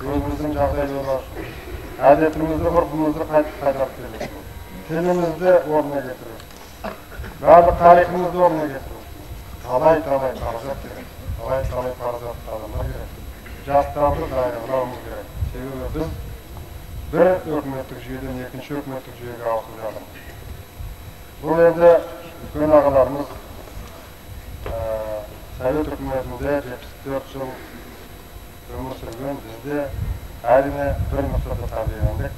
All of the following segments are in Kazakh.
өзіміздің жағдайлар, әдетімізді, ғұрпымызды қайтарып келу, тілімізді орнына кетіру, барлық тарихымызды орнына кетіру. Талай қаражат керек, талай қаражат адамдар керек. Жастарды даярлауымыз керек. Себебі біз бір өкіметтік жүйеден екінші өкіметтік жүйеге ауысып жатырмыз. Бұл енді үлкен ағаларымыз Совет үкіметінде 74 жыл өмір сүрген, бізде әрине бір мақсатта тәрбиелендік.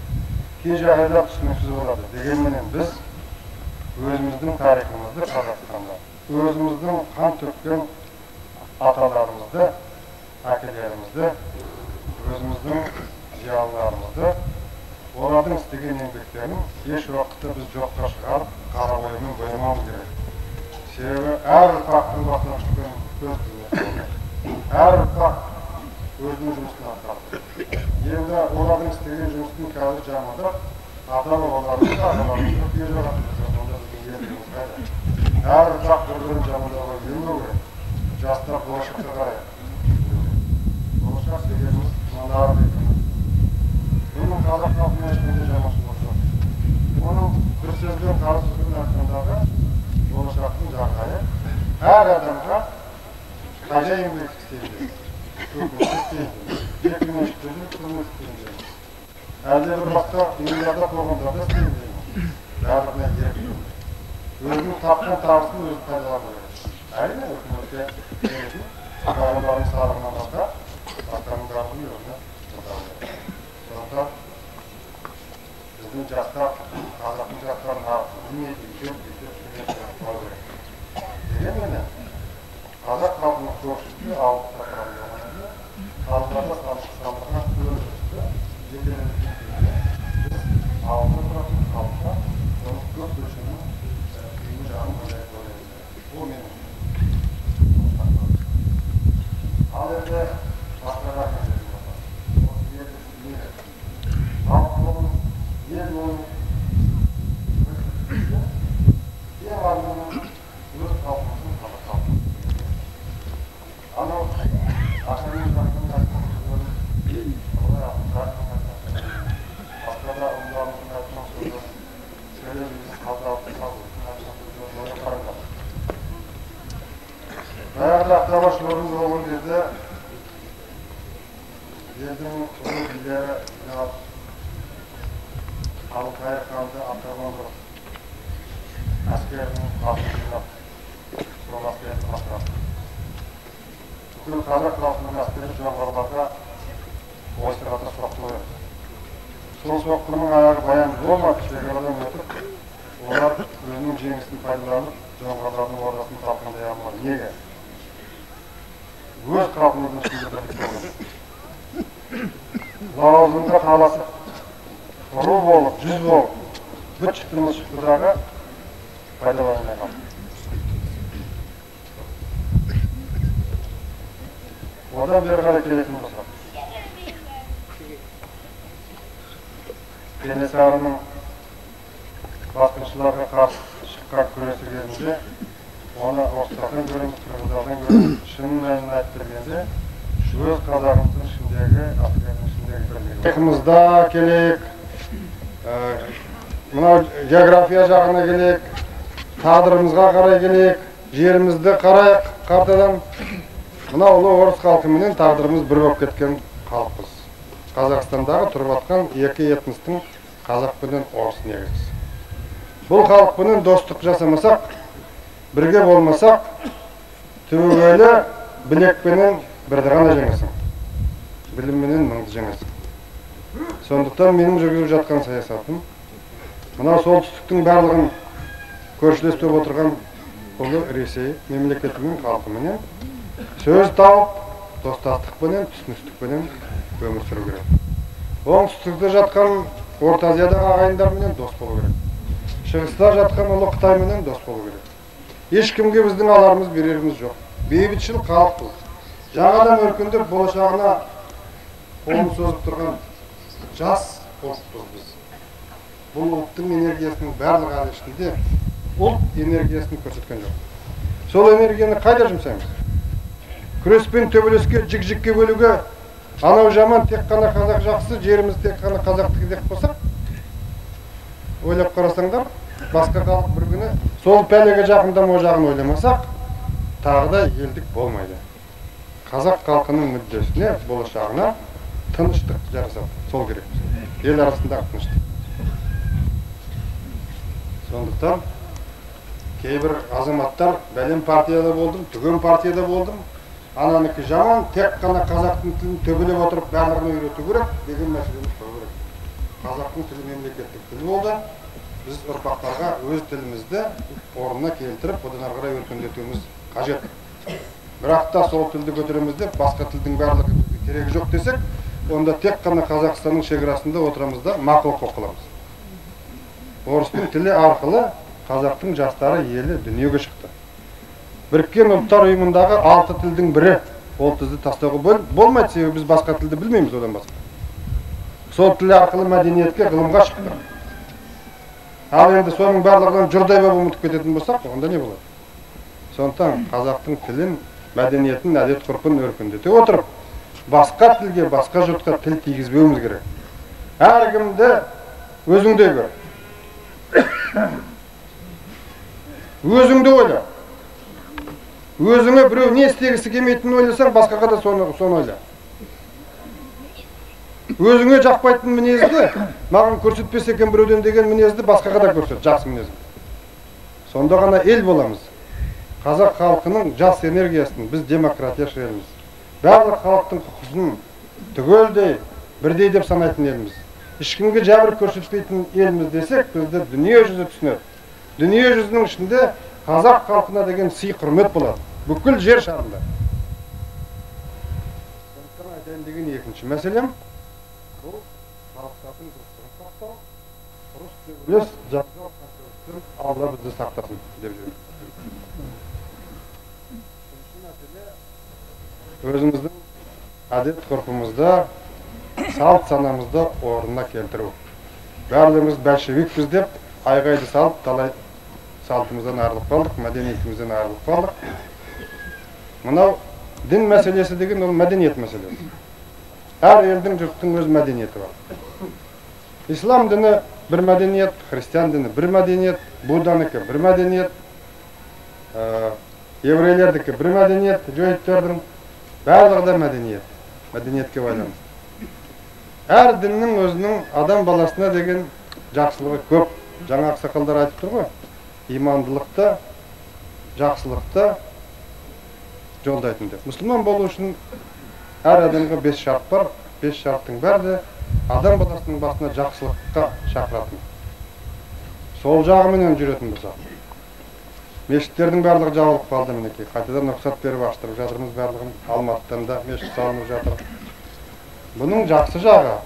Кей жағдайда түсініксіз болады. Дегенменен біз өзіміздің тарихымызды Қазақстанда, өзіміздің қан төккен аталарымызды, әкелерімізді, өзіміздің зиялыларымызды, олардың істеген еңбектерін еш уақытта біз жоққа шығарып, қара оймен бойламауымыз керек. Себебі әр ұрпақтың басынан шыққан өз қызметі болды. Әр ұрпақ өзінің жұмысын атқарды. Енді олардың істеген жұмысын қазір жамандап, ата-бабаларымызды, ағаларымызды күйе жағатып жүрген, онда біздің елдігіміз қайда. Әр ұрпақ бір-бірін жамандауға үйренбеу керек. Жастар болашаққа қарай. Болашақ дегеніміз мыналар дейтін. Бұның қазақ халқына ешқандай жаманшылығы жоқ. Оның бір сөзбен қарсы сөзбен айтқандағы болашақтың жағдайы әр адамға қайда еңбек істейді, өкімет істейді, жеке меншіктерде қызмет істейді, әлде бір басқа ұйымдарда қоғамдарда істейді, барлығына ерік. Өзінің тапқан табысын өзі пайдалану керек. Әрине өкіметке беретін қоғамдардың салығынан басқаның барлығын өзіне жасау керек. Сондықтан біздің жастар, қазақтың жастарын білмейді, дегенменен қазақ халқының көпшілігі ауылда тұрады. Қалаларда салынған көпшілігі жекеленген біз ауылда тұратын халыққа соның көп бөлшегінің үйін жағын ойлай қоямыз. Бұл менің. Ал енді басқаға келетін болсақ, осы елді білмейді. Халық болу, ел болу, ең алдымен өз халқымыздың қазақ халқы. Анау ақшаның жақын айтқан басқа да ұлдарымыздың айтқан сөзі сөйлеміміз қалдыратын салғылықтың қараңдар. Баяғыда автомашылығымыз болған кезде елдің ұлы билері Әбілқайыр ханды аттаған дұрыс. Әскердің қасын жинап, сол әскерді бастырады. Бүкіл қазақ халқының әскері жоңғарларға ойсырата соқтырды. Сол соққының аяғы баянды болмады, шекарадан өтіп, олар өзінің жеңісін пайдаланып, жоңғарлардың ордасын талқандай алмады. Неге? Өз халқымыздың ішінде бірлік болған. Лауазымда қаласып, ру болып, жүз болып, бүт шықтымыз шықтыдағы пайдаланылмай қалды. Одан бері қарай келетін болсақ, Кенесарының басқыншыларға қарсы шыққан күресі кезінде оны орыстардан көреміз, қырғыздардан көреміз. Шын мәнін айтып бергенде, өз қазағымыздың ішіндегі, әскердің ішіндегі бірлігі. Тарихымызда келек, мынау география жағына келек, тағдырымызға қарай келек, жерімізді қарайық қартадан. Мына ұлы орыс халқыменен тағдырымыз бір болып кеткен халықпыз. Қазақстандағы тұрып атқан екі этностың қазақпенен орыс негіз. Бұл халықпенен достық жасамасақ, бірге болмасақ, түбегейлі білекпенен бірді ғана жеңесің. Білімменен мыңды жеңесің. Сондықтан менің жүргізіп жатқан саясатым, мына солтүстіктің барлығын көршілес деп отырған ұлы Ресей мемлекетімен халқыменен сөз тауып, достастықпенен, түсіністікпенен өмір сүру керек. Оңтүстікте жатқан Орта Азиядағы ағайындарменен дос болу керек. Шығыста жатқан ұлы Қытайменен дос болу керек. Ешкімге біздің аларымыз береріміз жоқ. Бейбітшіл халықпыз. Жаңадан өркендеп болашағына қолын созып тұрған жас ұлтпыз біз. Бұл ұлттың энергиясының барлық әлі ішінде ұлт энергиясын көрсеткен жоқ. Сол энергияны қайда жұмсаймыз? Күреспен төбелеске, жік-жікке бөлуге Анау жаман тек қана қазақ жақсы, жеріміз тек қана қазақтікі деп қойсақ, ойлап қарасаңдар, басқа халық бір күні сол пәлеге жақындамау жағын ойламасақ, тағы да елдік болмайды. Қазақ халқының мүддесіне, болашағына тыныштық жарасады, сол керек. Ел арасындағы тыныштық. Сондықтан кейбір азаматтар бәлем партияда болдым, түгем партияда болдым, ананыкі жаман, тек қана қазақтың тілін төбелеп отырып барлығын үйрету керек деген мәселені қою керек. Қазақтың тілі мемлекеттік тіл болды. Біз ұрпақтарға өз тілімізді орнына келтіріп, одан ары қарай өркендетуіміз қажет. Бірақ та сол тілді көтереміз деп, басқа тілдің барлығы керегі жоқ десек, онда тек қана Қазақстанның шекарасында отырамыз да мақұлық болып қаламыз. Орыстың тілі арқылы қазақтың жастары елі дүниеге шықты. Біріккен ұлттар ұйымындағы 6 тілдің бірі, ол тілді тастауға болмайды, себебі біз басқа тілді білмейміз одан басқа. Сол тіл арқылы мәдениетке, ғылымға шықты. Ал енді соның барлығынан жұрдай болып ұмытып кететін болсақ, онда не болады? Сондықтан қазақтың тілін, мәдениетін, әдет-ғұрпын өркендете отырып, басқа тілге, басқа жұртқа тіл тигізбеуіміз керек. Әркімді өзіңдей көр. Өзіңді ойла. Өзіңе біреу не істегісі келмейтінін ойласаң, басқаға да соны ойла. Өзіңе жақпайтын мінезді, маған көрсетпесе екен біреуден деген мінезді басқаға да көрсет, жақсы мінезді. Сонда ғана ел боламыз. Қазақ халқының жас энергиясын біз демократия шырамыз. Барлық халықтың құқысын түгелдей, бірдей деп санайтын елміз. Ешкімге жәбір көрсетпейтін елміз десек, бізді дүние жүзі түсінеді. Дүние жүзінің ішінде қазақ халқына деген сый құрмет болады. Бүкіл жер шарында. Сондықтан айтайын деген екінші мәселем, бұл халықтардың дұрыстығын сақтау, дұрыс төбелес жасау қасиетін Алла бізді сақтасын деп жүрмін. Өзіміздің әдет-ғұрпымызда, салт санамызды орнына келтіру. Барлығымыз большевикпіз деп айғайды салып, талай салтымыздан арылып қалдық, мәдениетімізден арылып қалдық. Мынау дін мәселесі деген ол мәдениет мәселесі. Әр елдің жұрттың өз мәдениеті бар. Ислам діні бір мәдениет, христиан діні бір мәдениет, будданікі бір мәдениет, еврейлердікі бір мәдениет, жойыттердің барлығы да мәдениет, мәдениетке байланысты. Әр діннің өзінің адам баласына деген жақсылығы көп. Жаңа ақсақалдар айтып тұр ғой, имандылықты, жақсылықты жолдайтын деп. Мұсылман болу үшін әр адамға 5 шарт бар. 5 шарттың бәрі де адам баласының басына жақсылыққа шақыратын. Сол жағыменен жүретін болса. Мешіттердің барлығы жабылып қалды мінекей. Қайтадан рұқсат беріп аштырып жатырмыз барлығын. Алматыдан да мешіт салынып жатыр. Бұның жақсы жағы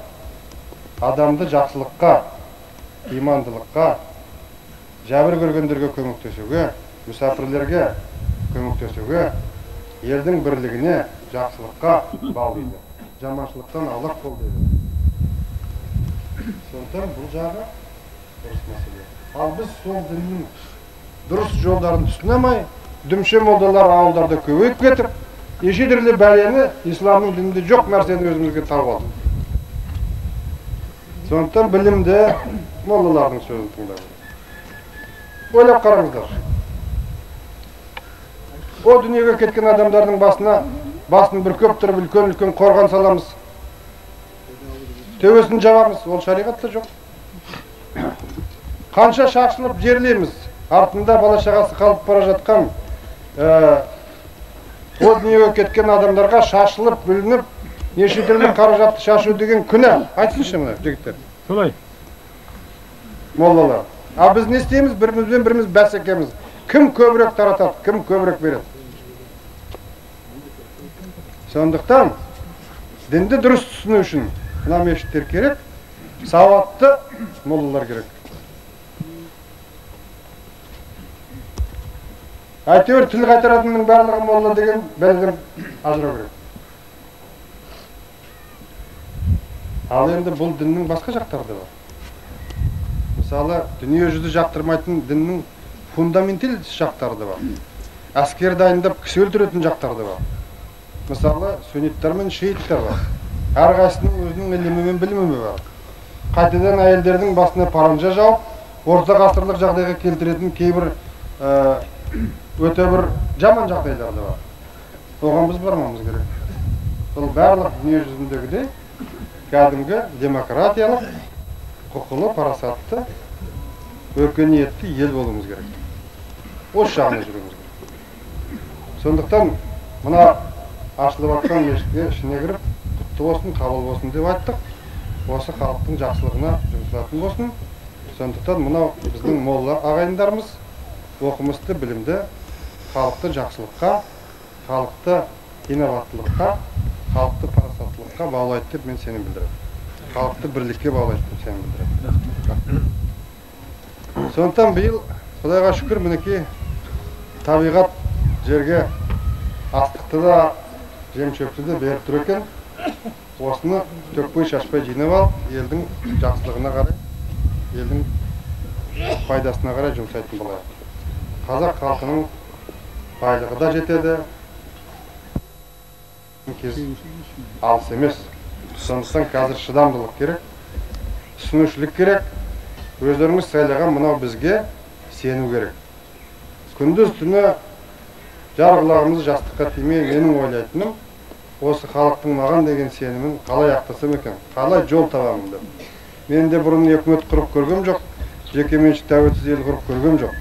адамды жақсылыққа, имандылыққа, жәбір көргендерге көмектесуге, мүсәпірлерге көмектесуге, елдің бірлігіне, жақсылыққа баулайды. Жаманшылықтан аулақ бол дейді. Сондықтан бұл жағы дұрыс мәселе. Ал біз сол діннің дұрыс жолдарын түсінемей, дүмше молдалар ауылдарда көбейіп кетіп, неше түрлі бәлені исламның дінінде жоқ нәрсені өзімізге тауып алдық. Сондықтан білімді молдалардың сөзін тыңдау. Ойлап қараңыздар. О дүниеге кеткен адамдардың басын бүркеп тұрып үлкен қорған саламыз. Төбесін жабамыз, ол шариғатта жоқ. Қанша шашылып жерлейміз, артында бала-шағасы қалып бара жатқан о дүниеге кеткен адамдарға шашылып, бүлініп, неше түрлі қаражатты шашу деген күнә. Айтсыншы мына жігіттер. Солай. Молдалар. А біз не істейміз? Бірімізбен біріміз бәсекеміз. Кім көбірек таратады, кім көбірек береді. Сондықтан дінді дұрыс түсіну үшін мына мешіттер керек, сауатты молдалар керек. Әйтеуір тіл қайтаратынның барлығы молда деген бәледен ажырау керек. Ал енді бұл діннің басқа жақтары да бар. Мысалы, дүние жүзі жақтырмайтын діннің фундаментал жақтары да бар. Әскер дайындап кісі өлтіретін жақтары да бар. Мысалы, сүнниттер мен шииттер бар. әрқайсының өзінің ілімі мен білімі бар. Қайтадан әйелдердің басына паранжа жауып, орта ғасырлық жағдайға келтіретін кейбір өте бір жаман жағдайлар да бар. Оған біз бармауымыз керек. Бұл барлық дүние жүзіндегідей кәдімгі демократиялық, құқылы, парасатты, өркениетті ел болуымыз керек. Осы жағына жүруіміз керек. Сондықтан мына ашылып жатқан мешітке ішіне кіріп, құтты болсын, қабыл болсын деп айттық. Осы халықтың жақсылығына жұмсалатын болсын. Сондықтан мынау біздің молла ағайындарымыз оқымысты, білімді, халықты жақсылыққа, халықты инабаттылыққа, халықты парасаттылыққа баулайды деп мен сенім білдіремін. Халықты бірлікке баулайды деп сенім білдіремін. Сондықтан биыл Құдайға шүкір мінекей табиғат жерге астықты да, жем-шөпті де беріп тұр екен. Осыны төкпей шашпай жинап алып, елдің жақсылығына қарай, елдің пайдасына қарай жұмсайтын болайық. Қазақ халқының байлығы да жетеді. Кез алыс емес. Сондықтан қазір шыдамдылық керек, түсінушілік керек. Өздеріңіз сайлаған мынау бізге сену керек. Күндіз түні жарғыларымыз жастыққа тимей, менің ойлайтыным осы халықтың маған деген сенімін қалай ақтасам екен, қалай жол табамын деп. Мен де бұрын үкімет құрып көргем жоқ, жекеменшік тәуелсіз ел құрып көргем жоқ.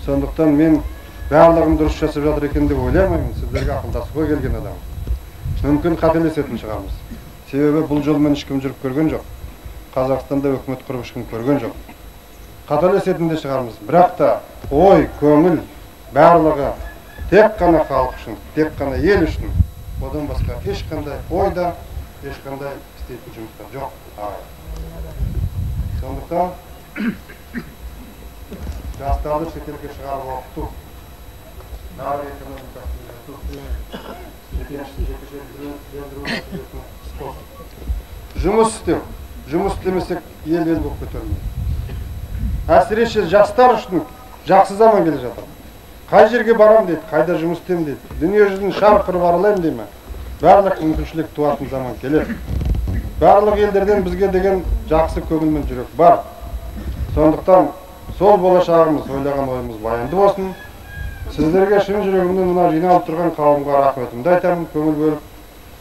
Сондықтан мен барлығын дұрыс жасап жатыр екен деп ойламаймын, сіздерге ақылдасуға келген адам. Мүмкін қателесетін шығармыз. Себебі бұл жолмен ешкім жүріп көрген жоқ. Қазақстанда үкімет құрып ешкім көрген жоқ. Қателесетін де шығармыз. Бірақ та ой, көңіл барлығы тек қана халық үшін, тек қана ел үшін. Одан басқа ешқандай ойда, ешқандай істейтін жұмыстар жоқ. Сондықтан жастарды шетелге шығарып оқыту, нарық экономикасын жұмыс істеу. Жұмыс істемесек ел болып көтерілмейді. Әсіресе жастар үшін жақсы заман келе жатыр. Қай жерге барам дейді, қайда жұмыс істеймін дейді. Дүние жүзін шарқырып аралаймын деймін. Барлық мүмкіншілік туатын заман келеді. Барлық елдерден бізге деген жақсы көңіл мен жүрек бар. Сондықтан сол болашағымыз, ойлаған ойымыз баянды болсын. Сіздерге шын жүрегімнен мына жиналып тұрған қауымға рахметімді айтамын, көңіл бөліп,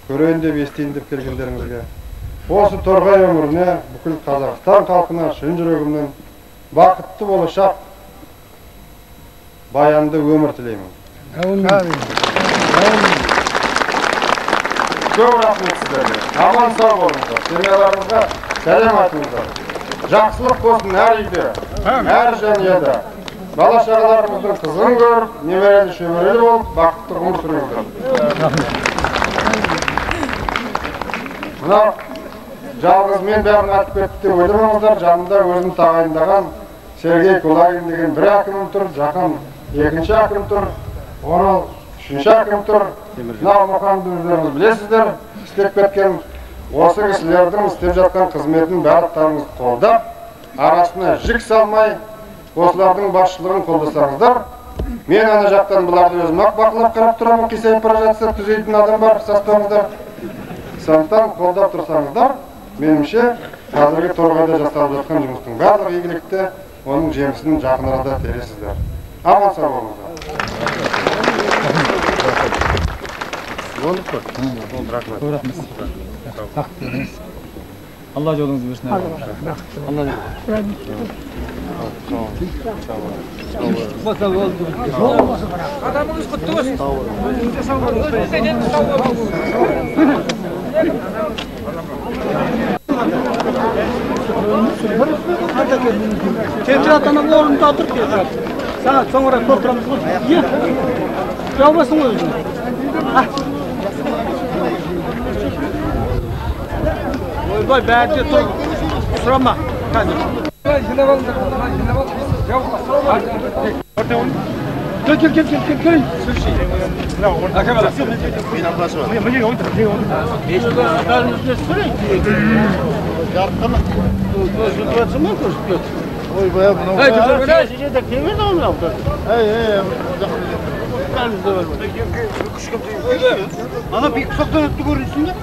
көрейін деп, естейін деп келгендеріңізге. Осы торғай өміріне, бүкіл Қазақстан халқына шын жүрегімнен бақытты болашақ, баянды өмір тілеймін. Көп рахмет сіздерге. Аман сау болыңыздар. Семьяларыңызға сәлем айтыңыздар. Жақсылық болсын әр үйде, әр жанұяда. Бала-шағаларымыздың қызығын көріп, немерелі шөберелі болып, бақытты ғұмыр сүріңіздер. Мына жалғыз мен бәрін атып кетті деп ойламаңыздар. Жанымда өзім тағайындаған Сергей Кулагин деген бір әкімім тұр, жақын екінші әкім тұр, Орал үшінші әкім тұр. Мынау Мұхамды өздеріңіз білесіздер, істеп кеткен осы кісілердің істеп жатқан қызметін барлықтарыңыз қолдап, арасына жік салмай, осылардың басшылығын қолдасаңыздар. Мен ана жақтан бұларды өзім-ақ бақылап қарап тұрамын, қисайып бара жатса түзейтін адам бар, саспаңыздар. Сондықтан қолдап тұрсаңыздар, меніңше қазіргі торғайда жасалып жатқан жұмыстың барлық игілікті, оның жемісін жақын арада тересіздер. Аман сау болыңыздар. Болдық қой? Болды, рахмет. Allah yolunuzu versin. Allah adamınız kutlu olsun. Temsilattan orunda otur ki. Saat sonra programımız iyi. Yavrusun o yüzden. Boy bence dur. Sırama. Hadi. Gel. Ana bir sokakta görürsün de.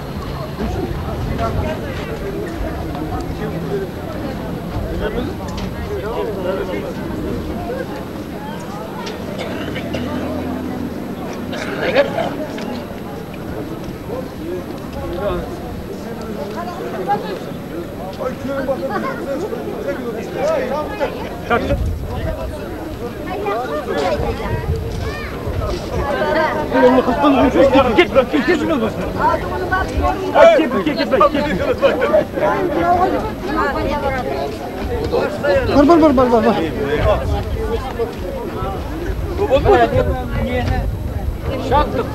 Şattık.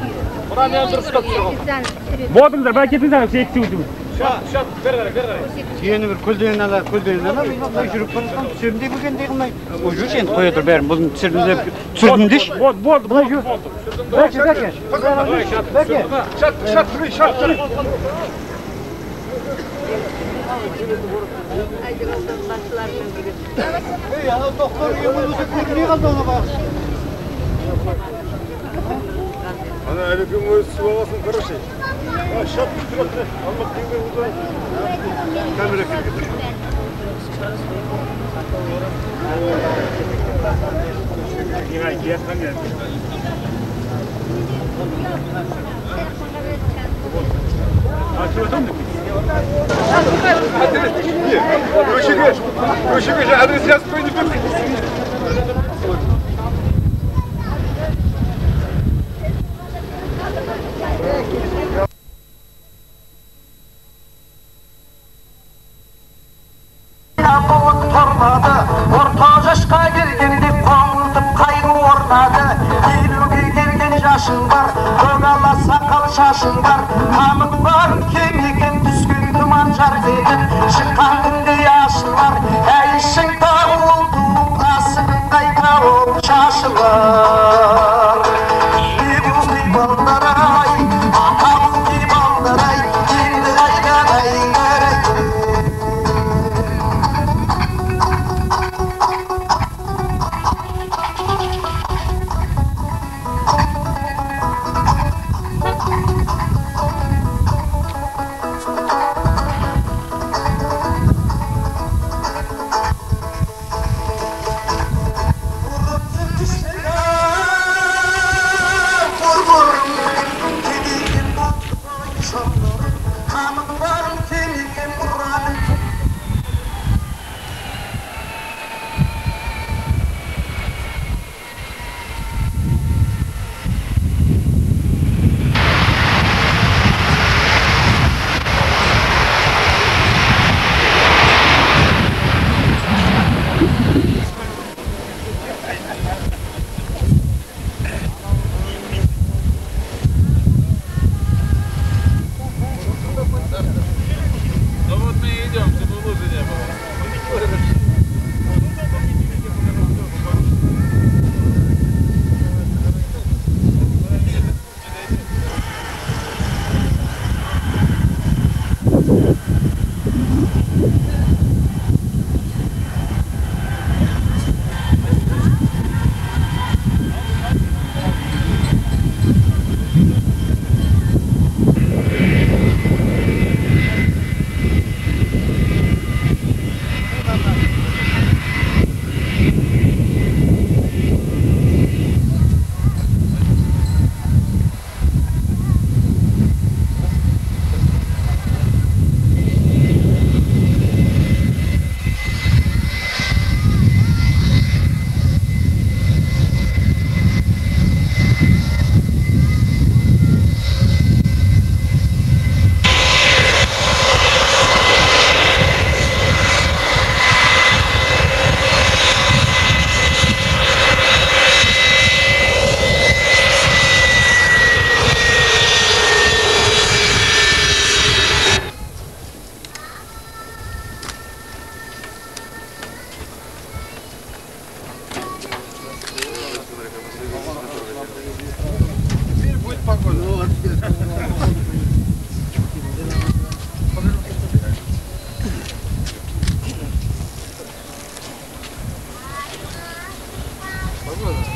Buranı öldürüp Bodumda ben kesin çekti ucum. Şat ver. Yeni bir kuldeynler. Ben jürüp konuşsam şimdi bugün değil mi? O jür şimdi koyuyordur benim. Bunun sırrınızı sürdüm diş. Bod. Belki. Şat. Ya doktor yumruğunuzu kurmuyor kaldı ona bak. Ana öyle gün boyu su havasını karışık. Şap tutturak. Allah dinle burada. Kamera kırgıdır. Köşe adres yazıp koyduk. Orta yaşka girgindi, koңылтып кайгы орнады. Елуге келген жашың бар, көк сакал шашың бар. Камыт бар, кең екен түскен тұман жар деген. Шыққан күнде ашылар, ішің тауылды, асың қайта ол шашылар. Ебу балдар-ай, атабу балдар-ай, енді қайдан-ай көрей.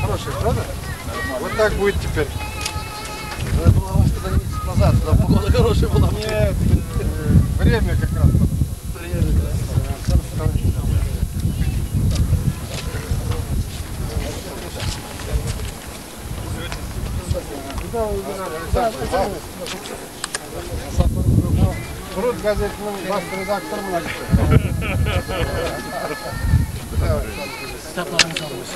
Хороший, правда? Вот так будет теперь. Назад, погода хорошая была. Нет, Время как раз. Kurut gazetinin baş redaktörü mü açtı? Kitaplarınızı almış.